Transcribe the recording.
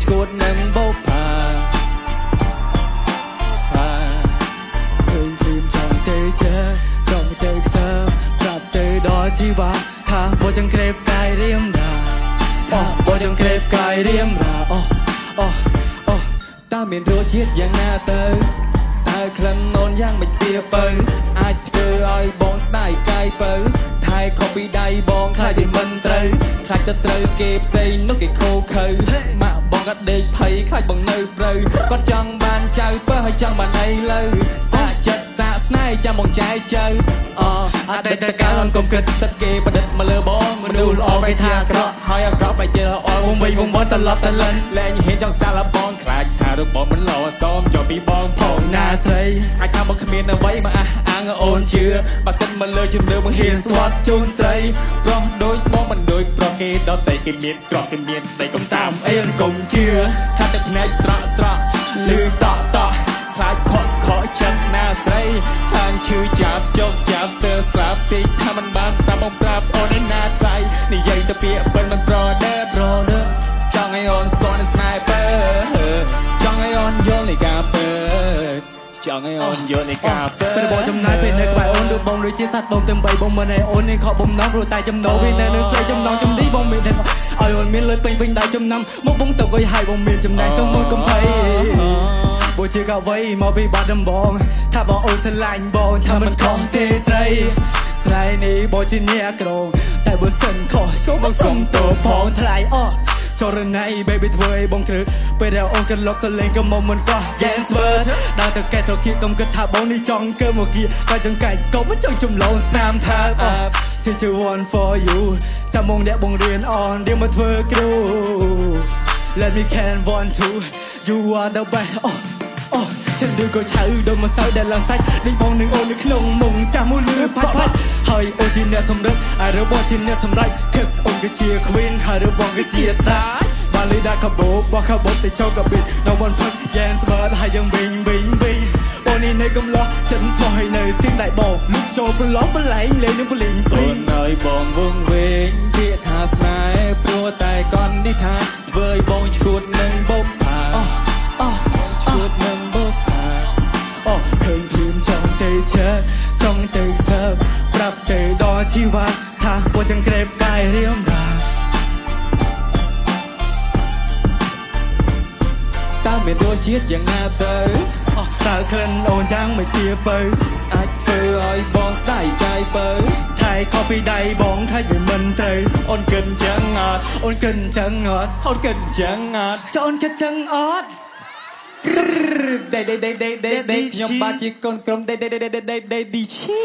ឈួតនឹងបោកផាឃើញព្រៀមចង់ទៅជើចង់ទៅខ្សើប្រាប់ទៅដល់ជីវ៉ាថាបោះចង្ក្រេបកាយរៀមរាបោះចង្ក្រេបកាយរៀមរាតើមានរសជាតិយ៉ាងណាទៅតើក្លិននោនយ៉ាងមិនទៀបើអាចធ្វើឲ្យបងស្ដាយកាយបើថែខុសពីដៃបងខ្លាចវាមិនត្រូវខ្លាចទៅត្រូវគេផ្សេងនោះគេខូខើម៉ាក់បងក៏ដេកភ័យខ្លាចបងនៅព្រៅគាត់ចង់បានចៅបើហើយចង់បានអីលើសាកចិត្តសាកស្នេហ៍ចាំបងចែកចៅអតីតកាលអនកុំគិតសិតគេប្រឌិតមកលើបងមនុស្សល្អបែរថាអាក្រក់ហើយអាក្រក់បែរជាល្អវងវិញវងមកត្រឡប់ទៅលិនលែងហ៊ានចង់សាឡបងខ្លាចថារូបបងមិនល្អសមចុះពីបងផងណាស្រីអាចថាបងគ្មានអ្វីមកអះអាងអូនជឿបើគិតមកលើជំនឿបងហ៊ានស្វាត់ជូនស្រីប្រុសដូចបងមិនដូចប្រុសគេដតៃគេមានក្រក់គេមានតែកុំតាមអីកុំជឿថាទឹកភ្នែកស្រក់ស្រក់លឺតក់តក់ខ្លាចខកចិត្តណាស្រីខាងឈឺចាប់ចុកចាប់ស្ទើស្លាប់តិចថាមិនបានតាមបងប្រាប់អូនឯណាថ្លៃនិយាយទៅពាក្យបិទមិនប្រដេចង់ឲ្យអូនស្គាល់នៅស្នេហ៍បើចង់ឲ្យអូនយល់នៃការបើចង់ឲ្យអូនយល់នៃការបើពេលបងចំណាយពេលនៅក្បែរអូនដូចបងដូចជាសត្វបងទាំង3បងមិនឲ្យអូននេះខកបំណងព្រោះតែចំណូលវានៅនឹងស្រីចំណងចំនេះបងមានតែឲ្យអូនមានលុយពេញដៃចំណាំមកបងទៅឲ្យហើយបងមានចំណែកសុំមួយកុំភ័យបើជាកវីមកពីបាត់ដំបងថាបងអូនស្រឡាញ់បងថាមិនខុសទេស្រីនេះបងជាអ្នកក្រងតែបើសិនខុសឈប់មកសុំតបផងថ្លៃចរណៃ baby ធ្វើឲ្យបងគ្រឹះពេលដែលអូនក៏លុកក៏លេងក៏មកមិនកោះ Gangster ដើរទៅកែទៅគៀកកុំគិតថាបងនេះចង់កើមកគៀតែចង្កែកក៏មិនចង់ចំឡងស្នាមថាជា one for you ចាំបងអ្នកបងរៀនអនរៀនមកធ្វើគ្រូ Let me can want to you are the best ฉันดูก็เช้าโดนมาเศร้าแต่หลังไซดิ้งบองหนึ่งโอในขนมมุงจามูลือพัดเฮ้ยโอจีเนี่ยสมรักไอเรื่องบอจีเนี่ยสมไรเคสโอนก็เชียร์ควีนไอเรื่องบองก็เชียร์สตาร์บาลีดาขับโบว่าขับโบติดโจกับบิดนวันพักแยนสมาร์ทให้ยังบิงวันนี้ในกำล้อฉันสอยในเสียงได้บอกลูกโจเป็นล้อเป็นไหลเลยนึกเป็นลิงปลิงเอ้ยบองวงเวงเพียทาสนายปลัวแต่ก่อนที่ทาเว้ยบองชุดหนึ่งบบผ่าชุดหนึ่งบบเคยพลืมจองเตยเชอจองเตยเสิร์ฟปรับเตยดอชีวะถ้าบนจังเกรบกายเรียมราตาไม่รู้ชีวิตอย่างน่าเตยตาเคลื่อนโอนจังไม่เตียเปยอาจเธออ้อยบองสายใจเปยไทยเข้าไปใดบองไทยอยู่มันเตยโอนเกินจังอดโอนเกินจังอดโอนเกินจังอดจะโอนแค่จังอดได้ยมบาจิกคนกลมได้ดีชี